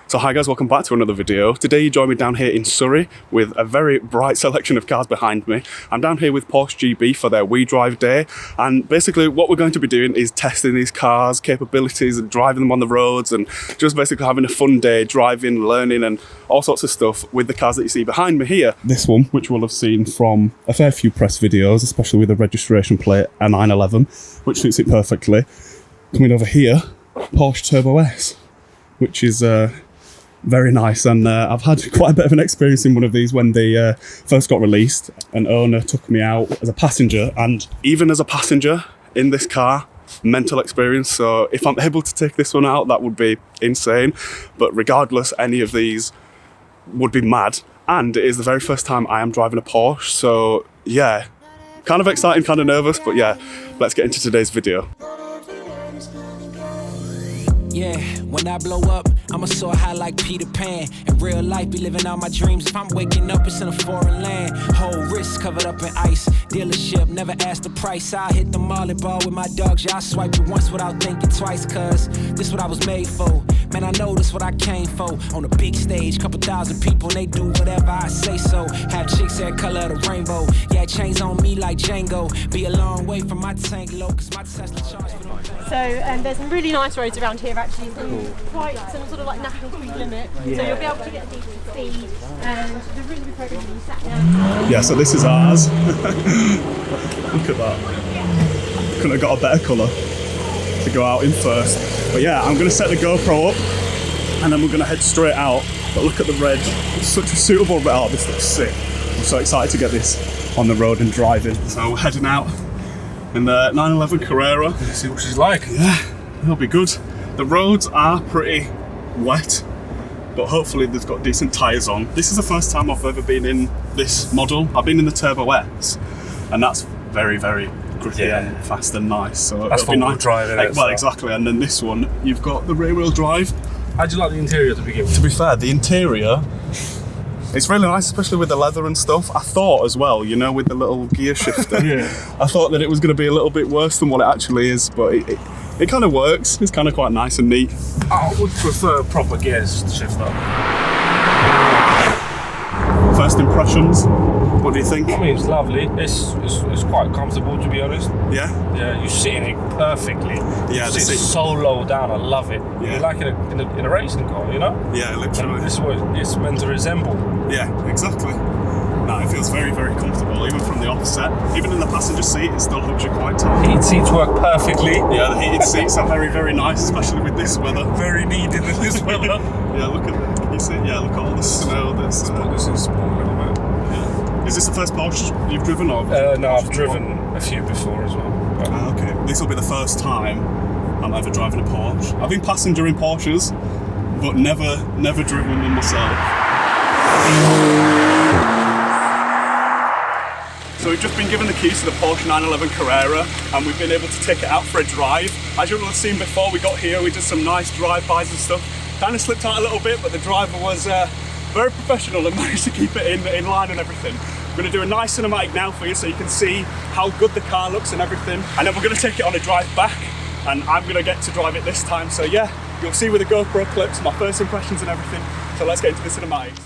So hi guys, welcome back to another video. Today you join me down here in Surrey with a very bright selection of cars behind me. I'm down here with Porsche GB for their We Drive Day, and basically what we're going to be doing is testing these cars, capabilities, and driving them on the roads, and just basically having a fun day, driving, learning, and all sorts of stuff with the cars that you see behind me here. This one, which we'll have seen from a fair few press videos, especially with the registration plate, a 911, which suits it perfectly. Coming over here, Porsche Turbo S, which is very nice, and I've had quite a bit of an experience in one of these when they first got released. An owner took me out as a passenger, and even as a passenger in this car, mental experience. So if I'm able to take this one out, that would be insane. But regardless, any of these would be mad. And it is the very first time I am driving a Porsche, so yeah, kind of exciting, kind of nervous, but yeah, let's get into today's video. Yeah, when I blow up, I'ma soar high like Peter Pan. In real life, be living out my dreams. If I'm waking up, it's in a foreign land. Whole wrist covered up in ice. Dealership, never asked the price. I hit the molly ball with my dogs. Yeah, I swiped it once without thinking twice. Cause this what I was made for. Man, I know this what I came for. On a big stage, couple thousand people, and they do whatever I say so. Have chicks that color of the rainbow. Yeah, chains on me like Django. Be a long way from my tank low, cause my Tesla charge for them. So there's some really nice roads around here actually, quite some sort of like national speed limit, so you'll be able to get a decent speed, and the really good program you sat down. Yeah, so this is ours. Look at that. Couldn't have got a better colour to go out in first. But yeah, I'm going to set the GoPro up and then we're going to head straight out. But look at the red, it's such a suitable red. Oh, this looks sick. I'm so excited to get this on the road and driving. So we're heading out in the 911 Carrera. Let's see what she's like. Yeah, it'll be good. The roads are pretty wet, but hopefully they've got decent tyres on. This is the first time I've ever been in this model. I've been in the Turbo S, and that's very, very gritty and fast and nice. So that's it'll be nice. Driving it, well, exactly. And then this one, you've got the rear-wheel drive. How'd you like the interior to begin with? To be fair, the interior, it's really nice, especially with the leather and stuff. I thought as well, you know, with the little gear shifter, I thought that it was going to be a little bit worse than what it actually is, but it kind of works. It's kind of quite nice and neat. I would prefer proper gears to shift up. First impressions, what do you think? I mean, it's lovely. It's quite comfortable, to be honest. Yeah? Yeah, you sit in it perfectly. Yeah, you sit so low down. I love it. Yeah. You're like in a racing car, you know? Yeah, literally. And this is what it's meant to resemble. Yeah, exactly. No, it feels very, very comfortable, even from the offset. Even in the passenger seat, it still hooks you quite tight. Heated seats work perfectly. Yeah, the heated seats are very, very nice, especially with this weather. Very needed in this weather. Yeah, look at it. Can you see? Yeah, look at all the snow that's... This is small a little bit. Yeah. Is this the first Porsche you've driven, or? No, I've driven a few before as well. Okay. This will be the first time I'm ever driving a Porsche. I've been passenger in Porsches, but never driven one myself. So we've just been given the keys to the Porsche 911 Carrera, and we've been able to take it out for a drive. As you will have seen before we got here, we did some nice drive-bys and stuff. Kind of slipped out a little bit, but the driver was very professional and managed to keep it in line and everything. We're going to do a nice cinematic now for you so you can see how good the car looks and everything. And then we're going to take it on a drive back, and I'm going to get to drive it this time. So yeah, you'll see with the GoPro clips my first impressions and everything. So let's get into the cinematics.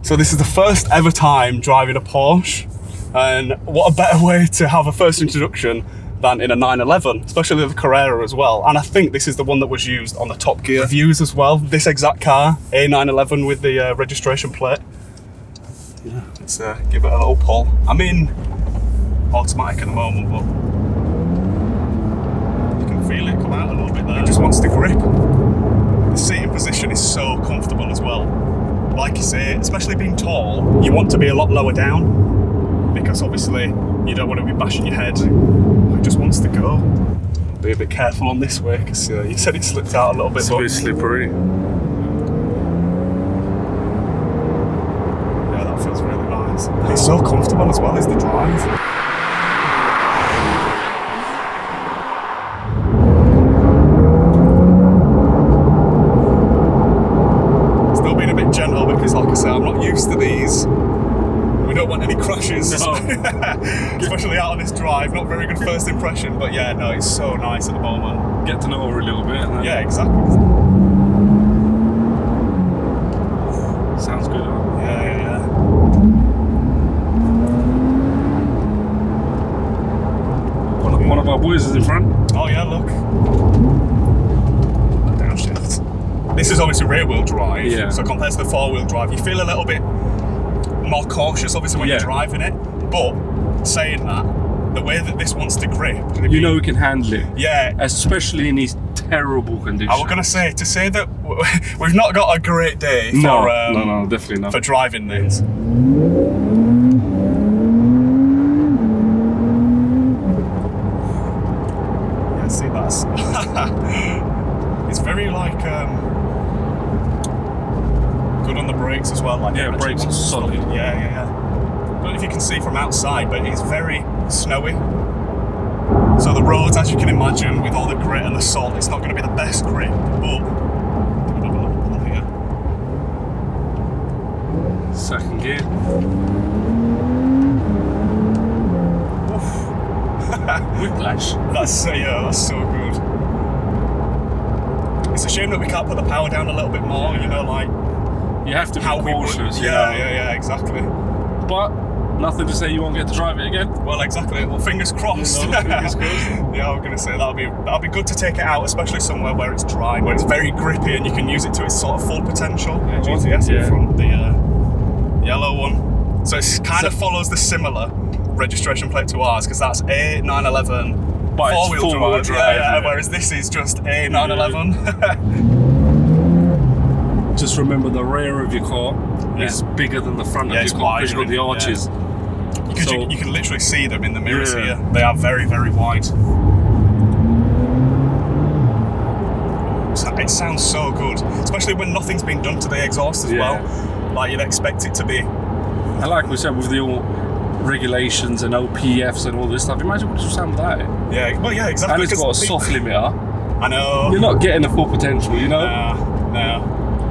So this is the first ever time driving a Porsche, and what a better way to have a first introduction than in a 911, especially the Carrera as well. And I think this is the one that was used on the Top Gear reviews as well. This exact car, A911 with the registration plate. Yeah, let's give it a little pull. I'm in automatic at the moment, but you can feel it come out a little bit there. It just wants to grip. The seating position is so comfortable as well. Like you say, especially being tall, you want to be a lot lower down, because obviously you don't want to be bashing your head just wants to go. Be a bit careful on this way because you said it slipped out a little bit. It's a bit slippery. Yeah, that feels really nice. It's so comfortable as well as the drive. Still being a bit gentle because, like I say, I'm not used to these. We don't want any crashes, No. especially out on this drive. Not very good first impression, but yeah, no, it's so nice at the moment. Get to know her a little bit. And then Yeah, exactly. sounds good. Huh? Yeah. One of our boys is in front. Oh yeah, look. Downshift. This is obviously rear wheel drive, Yeah. so compared to the 4-wheel drive, you feel a little bit more cautious obviously when Yeah. you're driving it. But saying that, the way that this wants to grip, You know we can handle it, yeah. especially in these terrible conditions. I was gonna say that we've not got a great day for No, definitely not. for driving this. Yeah, see that's it's very like good on the brakes as well. Like Yeah, it actually brakes are wants to stop. solid. Yeah. I don't know if you can see from outside, but it's very snowy. So the roads, as you can imagine, with all the grit and the salt, it's not going to be the best grip, but we'll have a look on here. Second gear. Whiplash. That's so good. It's a shame that we can't put the power down a little bit more, you know, like You have to be how we would. cautious. you know. Yeah, exactly. But nothing to say you won't get to drive it again. Well, exactly. Well, fingers crossed. You know, fingers crossed. Yeah, I'm gonna say that'll be good to take it out, especially somewhere where it's dry, where it's very grippy, and you can use it to its sort of full potential. Yeah, GTS in Yeah. front, the yellow one. So it kind of follows the similar registration plate to ours, because that's A911 But it's four-wheel four-wheel drive. drive, Yeah, yeah. whereas this is just A911. Just remember the rear of your car Yeah. is bigger than the front Yeah, of it's your car because wider, you've got the yeah. arches. Because So- you can literally see them in the mirrors Yeah. here. They are very, very wide. It sounds so good, especially when nothing's been done to the exhaust as Yeah. well. Like you'd expect it to be. And like we said, with the all regulations and OPFs and all this stuff, imagine what it would sound without it. Yeah, well, yeah, exactly. And it's got a 'cause soft limiter. I know. You're not getting the full potential, you know? No.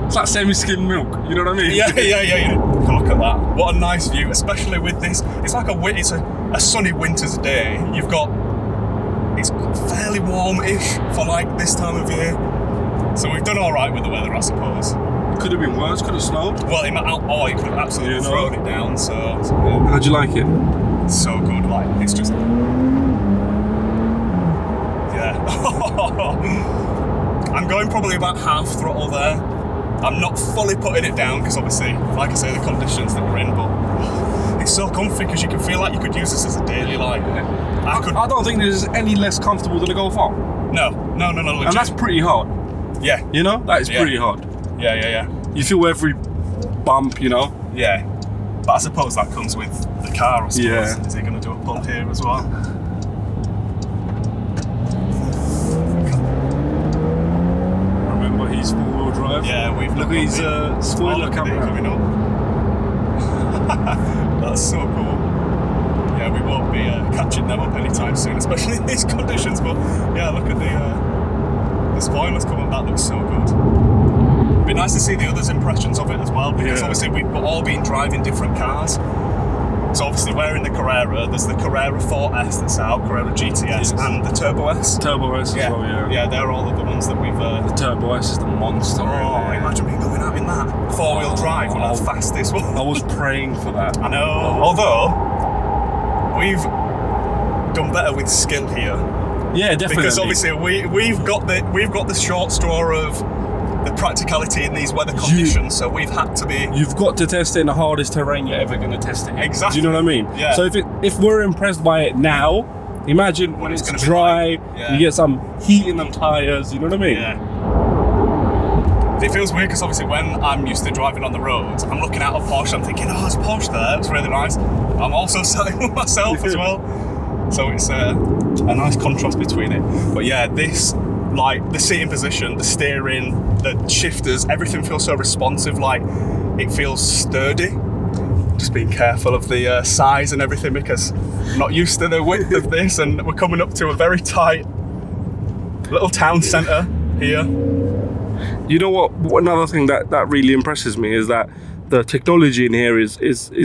It's like semi-skimmed milk, you know what I mean? Yeah. Look at that. What a nice view, especially with this. It's like it's a sunny winter's day. It's fairly warm-ish for like this time of year. So we've done all right with the weather, I suppose. Could have been worse, could have snowed. Well, it could have absolutely You know. thrown it down. So How'd you like it? it's so good. Like it's just. Yeah. I'm going probably about half throttle there. I'm not fully putting it down because obviously, like I say, the conditions that we're in, but it's so comfy because you can feel like you could use this as a daily life. I could. I don't think this is any less comfortable than a Golf R. No. And that's pretty hard. Yeah. You know? That is Yeah. pretty hard. Yeah. You feel every bump, you know? Yeah. But I suppose that comes with the car, I suppose. Yeah. Is he going to do a pull here as well? Remember, he's four-wheel drive. Yeah, we've Look at his spoiler coming out. coming up. That's so cool. Yeah, we won't be catching them up anytime soon, especially in these conditions. But yeah, look at the spoilers coming. That looks so good. It'd be nice to see the others' impressions of it as well, because Yeah. obviously we've all been driving different cars. So obviously we're in the Carrera. There's the Carrera 4S that's out, Carrera GTS, Yes. and the Turbo S. Turbo S as well, yeah. Yeah, they're all of the ones that we've. The Turbo S is the monster. Oh, imagine me going out in that four-wheel drive on the fastest one. I was praying for that. I know. Although we've done better with skill here, Yeah, definitely. because obviously we've got the short straw of the practicality in these weather conditions. So we've had to be. You've got to test it in the hardest terrain you're ever going to test it in. Exactly. Do you know what I mean? Yeah. So if we're impressed by it now, imagine when it's gonna be dry, like- yeah. you get some heat in them tyres, you know what I mean? Yeah. It feels weird because obviously when I'm used to driving on the roads, I'm looking at a Porsche, I'm thinking, oh, there's a Porsche there, it's really nice. I'm also selling with myself as well. So it's a nice contrast between it. But yeah, this, like the seating position, the steering, the shifters, everything feels so responsive. Like it feels sturdy. Just being careful of the size and everything because I'm not used to the width of this, and we're coming up to a very tight little town centre here. You know what? Another thing that really impresses me is that the technology in here is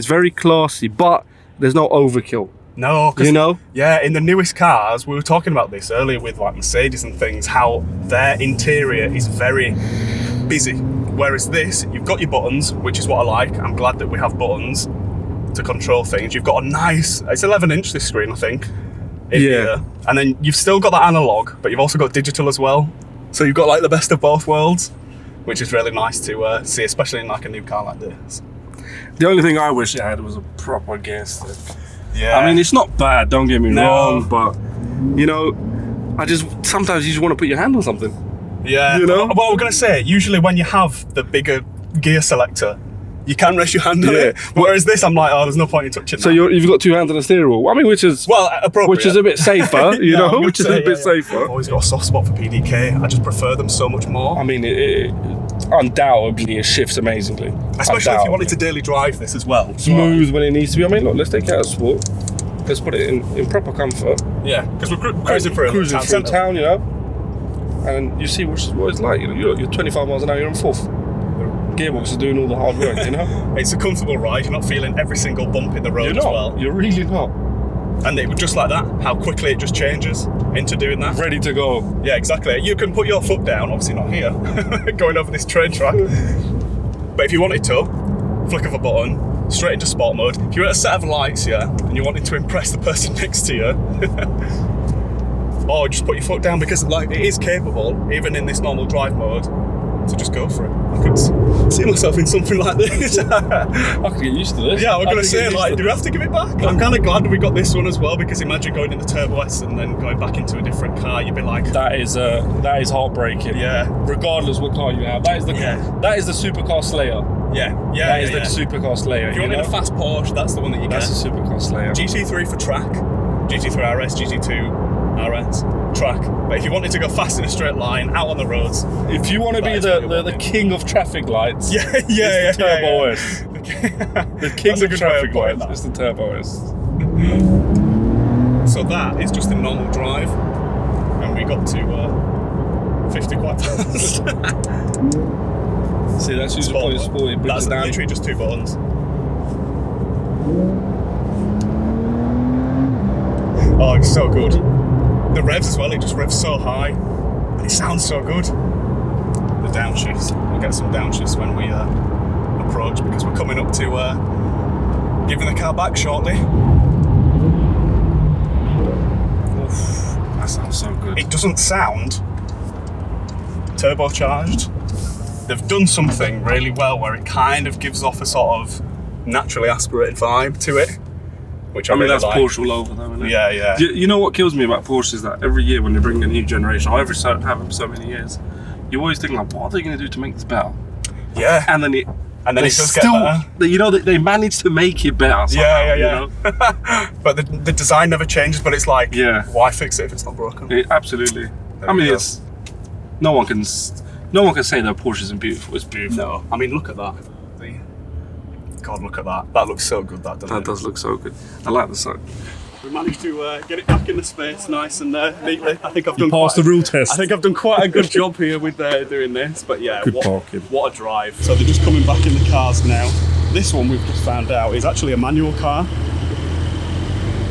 very classy, but there's no overkill. No, 'cause, You know? yeah, in the newest cars, we were talking about this earlier with like Mercedes and things, how their interior is very busy. Whereas this, you've got your buttons, which is what I like. I'm glad that we have buttons to control things. You've got a nice, it's 11-inch this screen, I think. In here. And then you've still got that analog, but you've also got digital as well. So you've got like the best of both worlds, which is really nice to see, especially in like a new car like this. The only thing I wish it had was a proper gear stick. Yeah. I mean, it's not bad, don't get me No. wrong, but, you know, sometimes you just want to put your hand on something. Yeah. You know? Well, we're going to say, usually when you have the bigger gear selector, you can rest your hand on Yeah. it. Whereas this, I'm like, oh, there's no point in touching So that. you've got two hands on the steering wheel. I mean, which is appropriate. which is a bit safer, you Yeah, I'm know, gonna which is say, a bit I've safer. always got a soft spot for PDK. I just prefer them so much more. I mean, it undoubtedly it shifts amazingly. Especially if you wanted to daily drive this as well. Smooth when it needs to be. I mean, look, let's take it out of sport. Let's put it in proper comfort. Yeah, because we're cruising through Cruising town through centre. town, you know, and you see what it's like. You know, you're 25 miles an hour, you're in fourth. Gearbox is doing all the hard work, you know. It's a comfortable ride. You're not feeling every single bump in the road You're as not. well. You're really not. And it just like that, how quickly it just changes into doing that. Ready to go. Yeah, exactly. You can put your foot down, obviously not here, going over this train track. But if you wanted to, flick of a button, straight into sport mode. If you had a set of lights, yeah, and you wanted to impress the person next to you, or just put your foot down, because like it is capable, even in this normal drive mode, to just go for it. I could see myself in something like this. I could get used to this. Yeah, we're I going to could say, get used like, to do we have to give it back? I'm kind of glad we got this one as well, because imagine going in the Turbo S and then going back into a different car, you'd be like, That is heartbreaking. yeah, Regardless what car you have, that is the supercar slayer. yeah, That is the supercar slayer. If you wanted a fast Porsche, that's the one that you That's get. a supercar slayer. GT3 for track, GT3 RS, GT2 RS, track. But if you wanted to go fast in a straight line, out on the roads, If you want to That be is what you the want. king of traffic lights, yeah, it's the Turbo yeah. S. The king That's a of good way traffic putting lights that. is the Turbo S. So that is just a normal drive, and we got to 50 quite fast. See, that's usually point of sport. It brings That's it down. literally just 2 buttons. Oh, it's so good. The revs as well, it just revs so high, and it sounds so good. The downshifts, we'll get some downshifts when we approach, because we're coming up to giving the car back shortly. Oof, that sounds so good. It doesn't sound turbocharged. They've done something really well where it kind of gives off a sort of naturally aspirated vibe to it, which I mean, really that's like. Porsche all over, though, isn't it? Yeah, yeah. You know what kills me about Porsche is that every year when they bring a new generation, or have them so many years, you always think like, what are they going to do to make this better? Yeah. And then it does get better. You know, they manage to make it better. Somehow, Yeah. You know? But the design never changes, but it's like, Yeah. why fix it if it's not broken? Absolutely. There I we mean, go. it's no one can say that Porsche isn't beautiful. It's beautiful. No. I mean, look at that. God, look at that. That looks so good, that, doesn't That it? does look so good. I like the side. We managed to get it back in the space nice and neatly. I think I've done passed quite- the rule test. I think I've done quite a good job here with doing this, but yeah, Good parking. what a drive. So they're just coming back in the cars now. This one we've just found out is actually a manual car,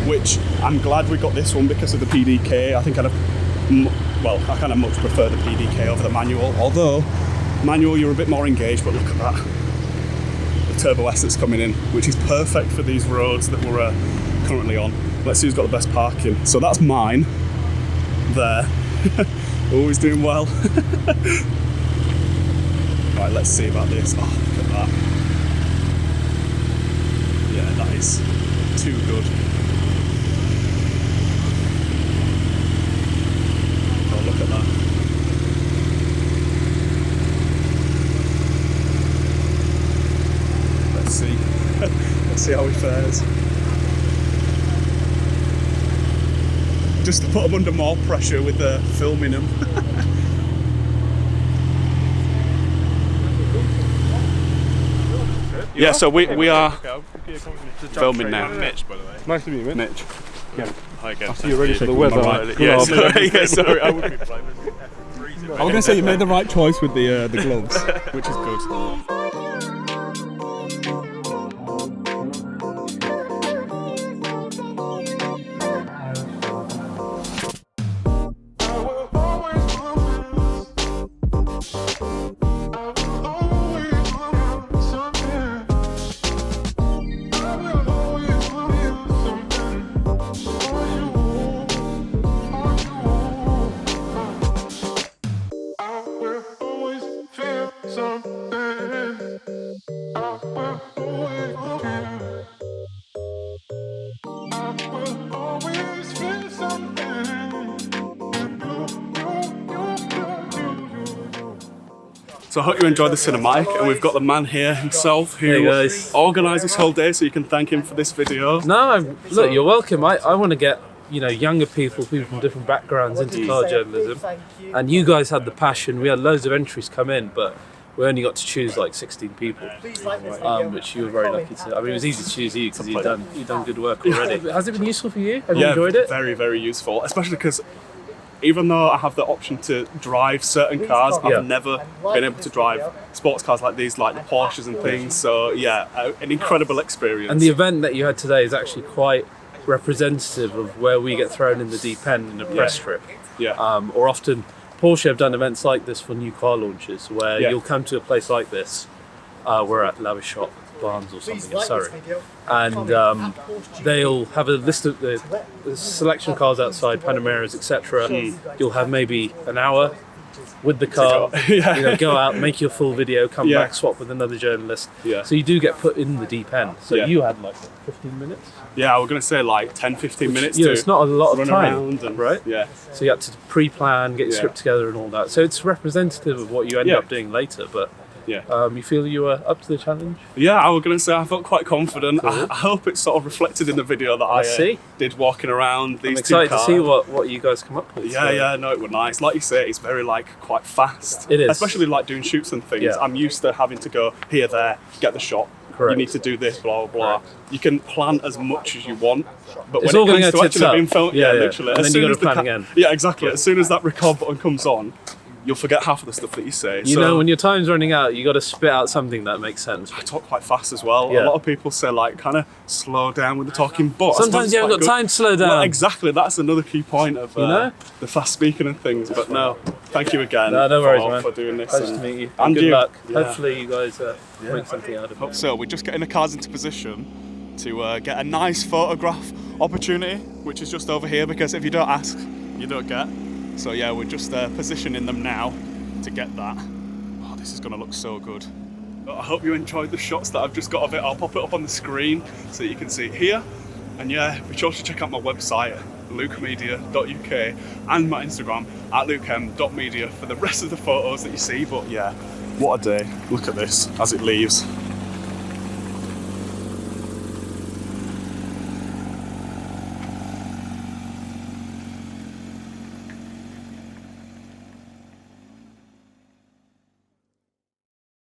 which I'm glad we got this one because of the PDK. I think I kind of much prefer the PDK over the manual, although manual you're a bit more engaged, but look at that. The Turbo S that's coming in, which is perfect for these roads that we're currently on. Let's see who's got the best parking. So that's mine there. Always doing well. Right, let's see about this. Oh, look at that. Yeah, that is too good. Oh, look at that. Let's see. Let's see how he fares. just to put them under more pressure with filming them. Yeah, so we are filming now. Mitch, by the way. Nice to meet you, mate. Mitch. Hi again. So you're ready for the weather. Yeah, sorry, I would be I was going to say you made the right choice with the gloves. which is good. So I hope you enjoyed the cinematic, and we've got the man here himself who Hey guys. organised this whole day, so you can thank him for this video. No, look, you're welcome. I want to get, younger people from different backgrounds into car journalism. And you guys had the passion. We had loads of entries come in, but we only got to choose like 16 people, which you were very lucky to. I mean, it was easy to choose you because you've done good work already. Has it been useful for you? Have you enjoyed it? Very, very useful, especially because even though I have the option to drive certain cars, I've never been able to drive sports cars like these, like the Porsches and things. So yeah, an incredible experience. And the event that you had today is actually quite representative of where we get thrown in the deep end in a press trip. Yeah. Or often Porsche have done events like this for new car launches where you'll come to a place like this. We're at Lavisshop Barnes or something in Surrey, and they'll have a list of the selection of cars outside, Panameras, etc. You'll have maybe an hour with the car, go out, make your full video, come back, swap with another journalist. So you do get put in the deep end. So you had like 15 minutes? Yeah, I was going to say like 10-15 minutes to it's not a lot of time, around and, right? Yeah. So you had to pre-plan, get your script together and all that. So it's representative of what you end up doing later, but you feel you were up to the challenge? Yeah, I was going to say I felt quite confident. I hope it's sort of reflected in the video that I did walking around these two cars. I'm excited to see what you guys come up with. No, it was nice. Like you say, it's very quite fast. It is. Especially like doing shoots and things. I'm used to having to go here, there, get the shot. Correct. You need to do this, blah, blah, blah. You can plan as much as you want, but It's when all it going comes to to tits actually up. being filmed, literally. And then you got to plan again. Yeah, exactly. As soon as that record button comes on, you'll forget half of the stuff that you say. You know, when your time's running out, you got to spit out something that makes sense. I talk quite fast as well. A lot of people say kind of slow down with the talking, but sometimes you haven't got time to slow down. Well, exactly, that's another key point of the fast speaking and things. But no, thank you again. No worries, man. For doing this. Pleasure to meet you. And good luck. Yeah. Hopefully you guys make something out of it. So we're just getting the cars into position to get a nice photograph opportunity, which is just over here, because if you don't ask, you don't get. So yeah, we're just positioning them now to get that. Oh, this is going to look so good. I hope you enjoyed the shots that I've just got of it. I'll pop it up on the screen so you can see it here. And yeah, be sure to check out my website, lukemedia.uk, and my Instagram at lukem.media for the rest of the photos that you see. But yeah, what a day. Look at this as it leaves.